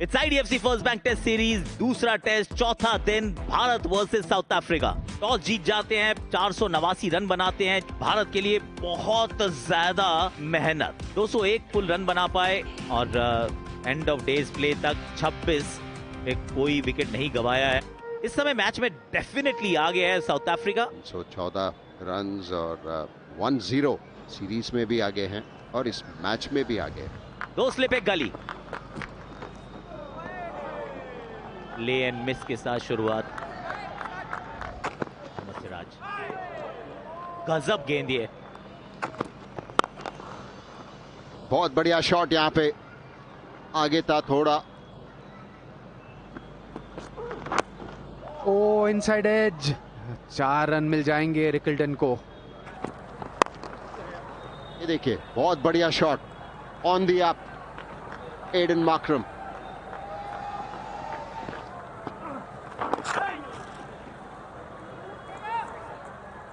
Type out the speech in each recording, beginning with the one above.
It's IDFC first bank test series, दूसरा test, चौथा दिन, Bharat versus South Africa. Toss जीत जाते हैं, 489 रन बनाते हैं। भारत के लिए बहुत ज्यादा मेहनत, 201 कुल रन बना पाए और एंड ऑफ डेज प्ले तक 26 में कोई विकेट नहीं गवाया है। इस समय मैच में डेफिनेटली आगे है साउथ अफ्रीका। 14 रन और 1-0 सीरीज में भी आगे हैं और इस मैच में भी आगे हैं। दो स्लिप एक गली, ले एंड मिस के साथ शुरुआत। सिराज, गजब गेंद ये, बहुत बढ़िया शॉट, यहां पे आगे था थोड़ा। ओ इनसाइड एज, 4 रन मिल जाएंगे रिकल्टन को। ये देखिए, बहुत बढ़िया shot on the up, Aiden Markram.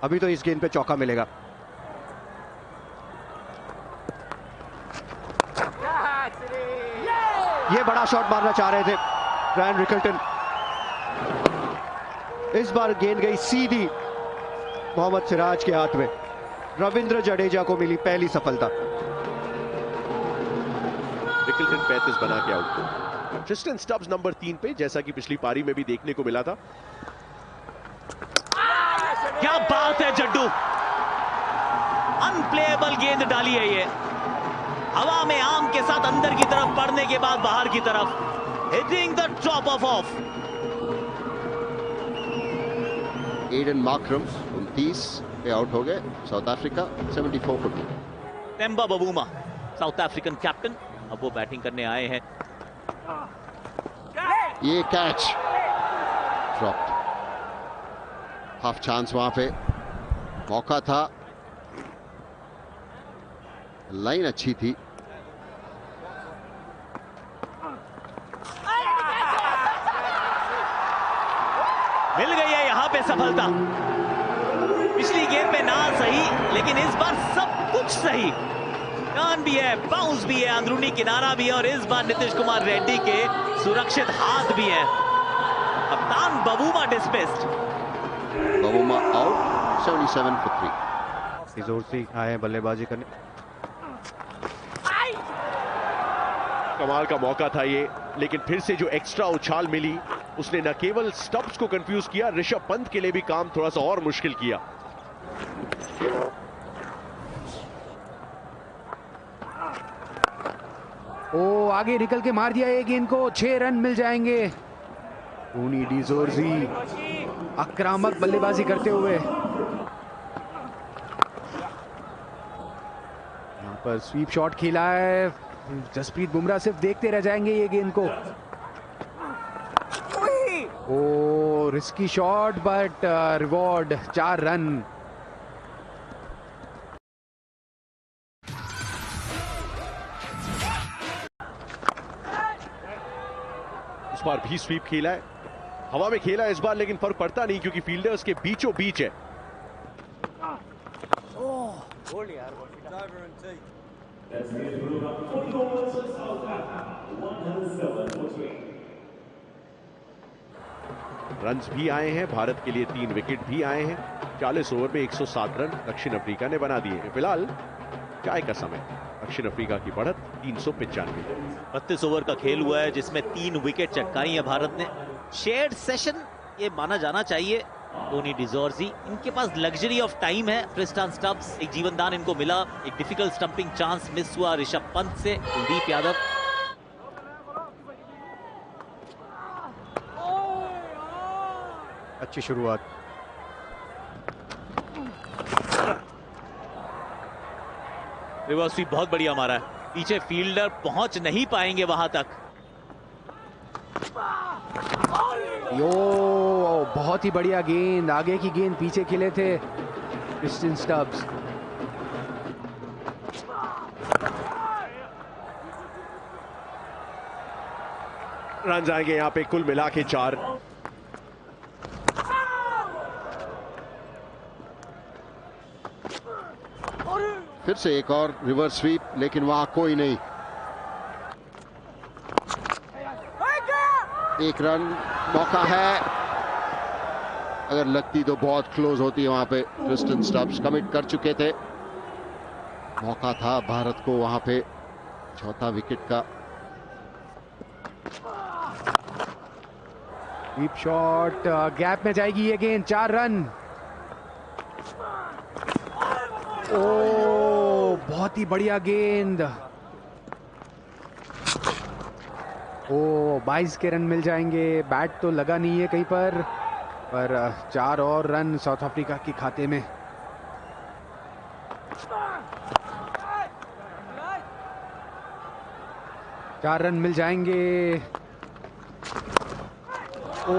अभी तो इस गेंद पे चौका मिलेगा। ये बड़ा शॉट मारना चाह रहे थे ब्रायन रिकल्टन। इस बार गेंद गई सीधी मोहम्मद सिराज के हाथ में। रविंद्र जडेजा को मिली पहली सफलता। रिकल्टन 35 बना के आउट। ट्रिस्टन स्टब्स नंबर 3 पे, जैसा कि पिछली पारी में भी देखने को मिला था। क्या बात है जड्डू, अनप्लेएबल गेंद डाली है ये, हवा में आम के साथ अंदर की तरफ पड़ने के बाद बाहर की तरफ, hitting the top off. Aiden Markram 29 पे आउट हो गए। South Africa 74 for 2। Temba Bavuma South African captain, अब वो बैटिंग करने आए हैं। ये कैच ड्रॉप्ड, हाफ चांस, वहां पे मौका था, लाइन अच्छी थी। मिल गई है यहां पे सफलता। पिछली गेंद पे ना सही, लेकिन इस बार सब कुछ सही। टर्न भी है, बाउंस भी है, अंदरूनी किनारा भी है और इस बार नीतीश कुमार रेड्डी के सुरक्षित हाथ भी हैं। कप्तान बबूमा डिस्मिस्ड। बबूमा out, 77 for 3। जोर से आए हैं बल्लेबाजी करने। कमाल का मौका था ये, लेकिन फिर से जो एक्स्ट्रा उछाल मिली उसने न केवल स्टब्स को कंफ्यूज किया, ऋषभ पंत के लिए भी काम थोड़ा सा और मुश्किल किया। ओ आगे निकल के मार दिया ये गेंद को, 6 रन मिल जाएंगे। टोनी डिजोर्जी आक्रामक बल्लेबाजी करते हुए, यहां पर स्वीप शॉट खेला है। जसप्रीत बुमराह सिर्फ देखते रह जाएंगे ये गेंद को। Oh risky shot but reward, 4 run. इस बार भी स्वीप खेला है, हवा में खेला इस बार, लेकिन फर्क पड़ता नहीं क्योंकि फील्डर्स के बीचों बीच है। रन्स भी आए हैं, भारत के लिए 3 विकेट भी आए हैं। 40 ओवर में 107 रन दक्षिण अफ्रीका ने बना दिए हैं। फिलहाल चाय का समय, दक्षिण अफ्रीका की बढ़त 395। 32 ओवर का खेल हुआ है जिसमें 3 विकेट चटकाई है भारत ने। शेयर्ड सेशन ये माना जाना चाहिए। टोनी डिजोर्जी, इनके पास लग्जरी ऑफ टाइम है। ट्रिस्टन स्टब्स, एक जीवनदान इनको मिला, एक डिफिकल्ट स्टंपिंग चांस मिस हुआ ऋषभ पंत से। कुलदीप यादव, अच्छी शुरुआत। रिवर्स स्वीप बहुत बढ़िया मारा है, पीछे फील्डर पहुंच नहीं पाएंगे वहां तक। यो बहुत ही बढ़िया गेंद, आगे की गेंद पीछे खिले थे ट्रिस्टन स्टब्स। रन आएंगे यहां पे कुल मिला के 4। फिर से एक और रिवर्स स्वीप, लेकिन वहां कोई नहीं। एक रन मौका है, अगर लगती तो बहुत क्लोज होती है वहां पे। ट्रिस्टन स्टब्स कमिट कर चुके थे, मौका था भारत को वहां पे चौथा विकेट का। डीप शॉट, गैप में जाएगी ये गेंद, 4 रन। ओ बहुत ही बढ़िया गेंद। ओ 22 के रन मिल जाएंगे। बैट तो लगा नहीं है कहीं पर 4 और रन साउथ अफ्रीका के खाते में। चार रन मिल जाएंगे। ओ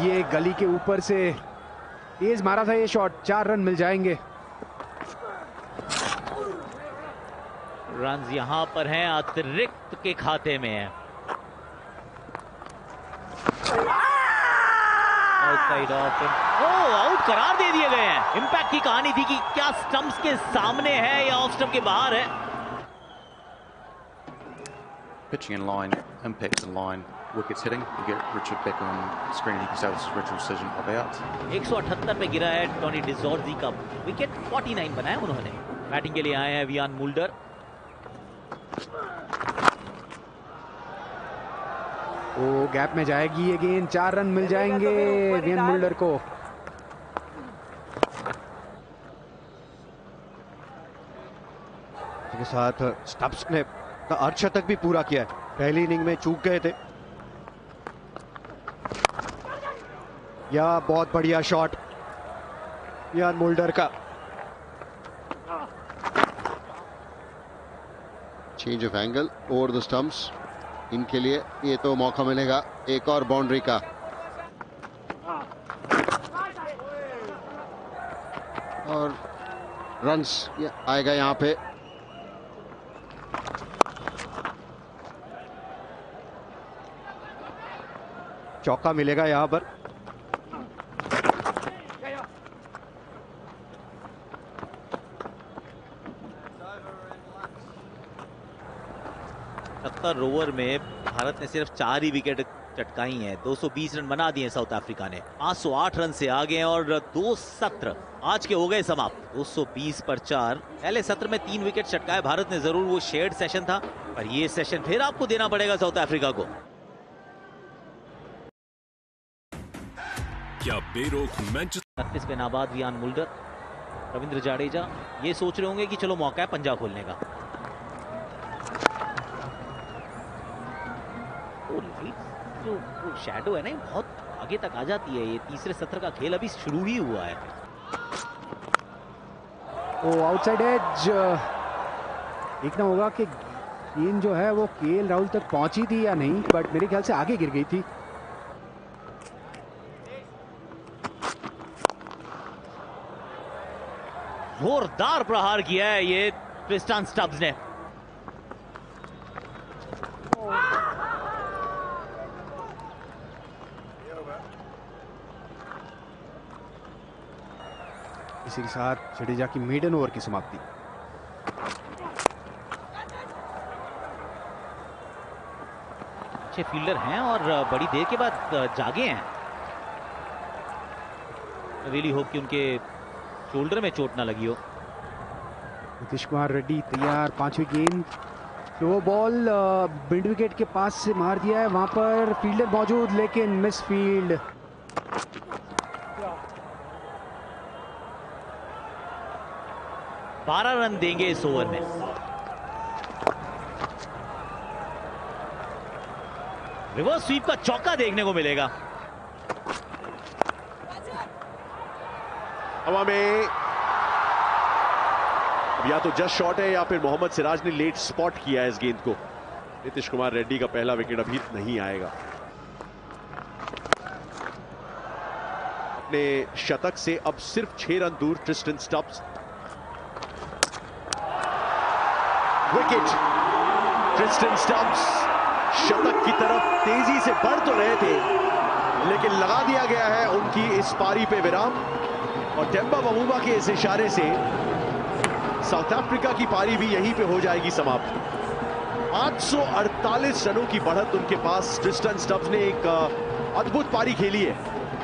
ये गली के ऊपर से तेज मारा था ये शॉट, 4 रन मिल जाएंगे। रन यहां पर हैं, अतिरिक्त के खाते में है। आउटसाइड ऑफ, आउट करार दे दिए गए हैं। इंपैक्ट की कहानी थी कि क्या स्टंप्स के सामने है या ऑफ स्टंप के बाहर है। Pitching in line, impacts in line, wickets hitting. You get Richard back on screen. He can say this is original decision of out. 178 पे गिरा है टोनी डिजोर्जी का विकेट, 49 बनाया उन्होंने। बैटिंग के लिए आए हैं वियान मुल्डर। ओ गैप में जाएगी ये गेंद, 4 रन मिल जाएंगे वियान मुल्डर को। इसके साथ स्टब्स ने अर्धशतक भी पूरा किया है, पहली इनिंग में चूक गए थे। या बहुत बढ़िया शॉट वियान मुल्डर का। Change of angle over the stumps, इनके लिए ये तो मौका मिलेगा एक और बाउंड्री का। और रन्स आएगा यहां पे। चौका मिलेगा यहां पर। ओवर में भारत ने सिर्फ 4 ही विकेट चटकाई हैं। 220 रन बना दिए साउथ अफ्रीका ने, 508 रन से आगे हैं और 2 सत्र आज के हो गए समाप्त। 220 पर 4। पहले सत्र में 3 विकेट चटकाए भारत ने, जरूर वो शेयर्ड सेशन था, पर ये सेशन फिर आपको देना पड़ेगा साउथ अफ्रीका को। क्या बेरोक मैच 36 पे नाबाद वियान मुल्डर। रविंद्र जाडेजा ये सोच रहे होंगे कि चलो मौका है पंजा खोलने का। जो शैडो है ना, बहुत आगे तक आ जाती है। ये तीसरे सत्र का खेल अभी शुरू ही हुआ है। ओ आउटसाइड एज, देखना होगा कि गेंद जो है वो केएल राहुल तक पहुंची थी या नहीं, बट मेरे ख्याल से आगे गिर गई थी। जोरदार प्रहार किया है ये ट्रिस्टन स्टब्स ने। इसी के साथ जडेजा की मेडन ओवर की समाप्ति। अच्छे फील्डर हैं और बड़ी देर के बाद जागे हैं। रियली होप कि उनके शोल्डर में चोट ना लगी हो। नीतीश कुमार रेड्डी तैयार, 5वीं गेंद, स्लो बॉल मिड विकेट के पास से मार दिया है, वहां पर फील्डर मौजूद लेकिन मिस फील्ड। बारह रन देंगे इस ओवर में। रिवर्स स्वीप का चौका देखने को मिलेगा। हवा में अब या तो जस्ट शॉट है या फिर मोहम्मद सिराज ने लेट स्पॉट किया है इस गेंद को। नीतीश कुमार रेड्डी का पहला विकेट अभी नहीं आएगा। अपने शतक से अब सिर्फ 6 रन दूर Tristan Stubbs. Wicket, Tristan Stubbs शतक की तरफ तेजी से बढ़ तो रहे थे, लेकिन लगा दिया गया है उनकी इस पारी पे विराम। और टेम्बा बमूमा के इस इशारे से साउथ अफ्रीका की पारी भी यहीं पे हो जाएगी समाप्त। 548 रनों की बढ़त उनके पास। ट्रिस्टन स्टब्स ने एक अद्भुत पारी खेली है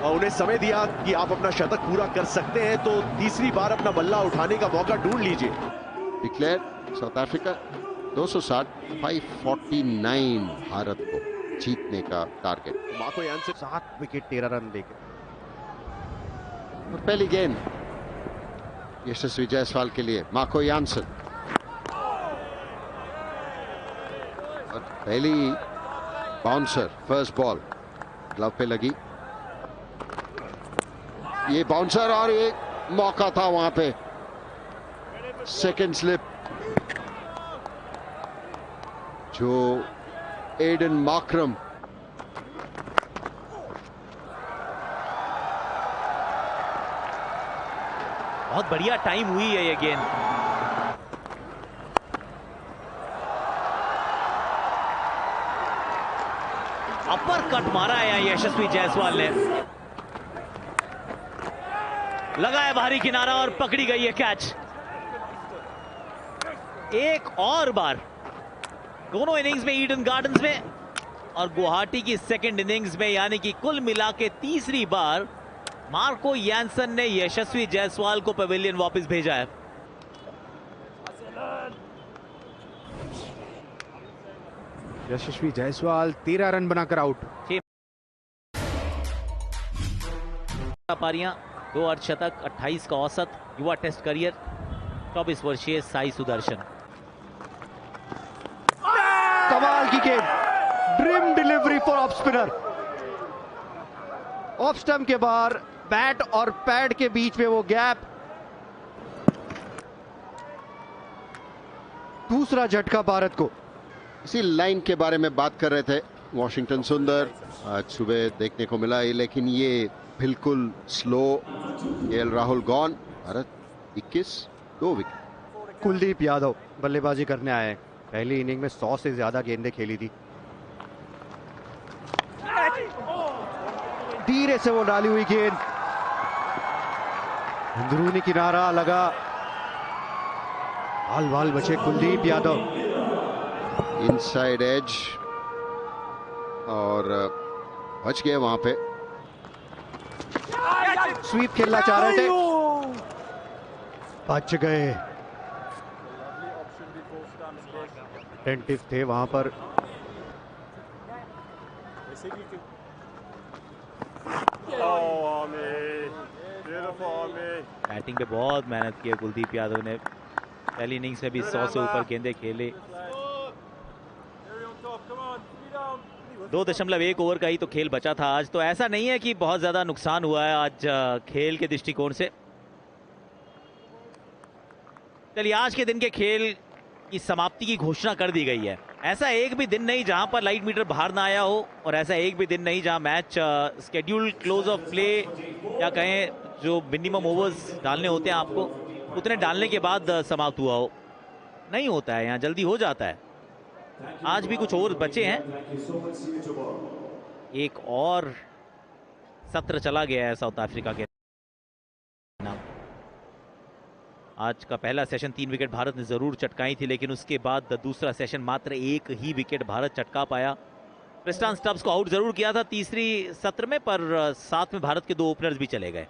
और उन्हें समय दिया कि आप अपना शतक पूरा कर सकते हैं, तो तीसरी बार अपना बल्ला उठाने का मौका ढूंढ लीजिए। डिक्लेयर साउथ अफ्रीका 260, 549 भारत को जीतने का टारगेट। माको यान से 7 विकेट 13 रन लेके। और पहली गेंद यशस्वी जायसवाल के लिए, मार्को यानसन। और पहली बाउंसर, फर्स्ट बॉल ग्लव पे लगी, ये बाउंसर और ये मौका था वहां पे, सेकंड स्लिप जो एडन मार्करम बहुत बढ़िया टाइम हुई है ये गेंद। अपर कट मारा है यहाँ यशस्वी जायसवाल ने, लगाया भारी किनारा और पकड़ी गई है कैच। एक और बार दोनों इनिंग्स में ईडन गार्डन्स में और गुवाहाटी की सेकंड इनिंग्स में, यानी कि कुल मिला के तीसरी बार मार्को यानसन ने यशस्वी जायसवाल को पवेलियन वापस भेजा है। यशस्वी जायसवाल 13 रन बनाकर आउट। पारियां, 2 अर्धशतक, 28 का औसत, युवा टेस्ट करियर, 24 वर्षीय साई सुदर्शन। कमाल की गेंद, dream delivery for off spinner. Off stump के बाहर बैट और पैड के बीच में वो गैप, दूसरा झटका भारत को। इसी लाइन के बारे में बात कर रहे थे वॉशिंगटन सुंदर, आज सुबह देखने को मिला, लेकिन ये बिल्कुल slow. KL Rahul gone, Bharat 21, 2 wicket. Kuldeep Yadav बल्लेबाजी करने आए हैं, पहली इनिंग में 100 से ज्यादा गेंदें खेली थी। धीरे से वो डाली हुई गेंद, अंदरूनी किनारा लगा, बाल बाल बचे कुलदीप यादव। इनसाइड एज और बच गए वहां पे। स्वीप खेलना चाह रहे थे, बच गए। अटेंटिव थे वहां पर। बैटिंग पे बहुत मेहनत की है कुलदीप यादव ने, पहली इनिंग्स में भी 100 से ऊपर गेंदें खेले। 2.1 ओवर का ही तो खेल बचा था आज, तो ऐसा नहीं है कि बहुत ज्यादा नुकसान हुआ है आज खेल के दृष्टिकोण से। चलिए, आज के दिन के खेल की समाप्ति की घोषणा कर दी गई है। ऐसा एक भी दिन नहीं जहां पर लाइट मीटर बाहर ना आया हो, और ऐसा एक भी दिन नहीं जहां match schedule close of play या कहें जो मिनिमम ओवर्स डालने होते हैं आपको, उतने डालने के बाद समाप्त हुआ हो। नहीं होता है, यहाँ जल्दी हो जाता है। आज भी कुछ ओवर बचे हैं, एक और सत्र चला गया है साउथ अफ्रीका के नाम। आज का पहला सेशन 3 विकेट भारत ने जरूर चटकाई थी, लेकिन उसके बाद दूसरा सेशन मात्र 1 ही विकेट भारत चटका पाया। ट्रिस्टन स्टब्स को आउट जरूर किया था तीसरी सत्र में, पर साथ में भारत के 2 ओपनर्स भी चले गए।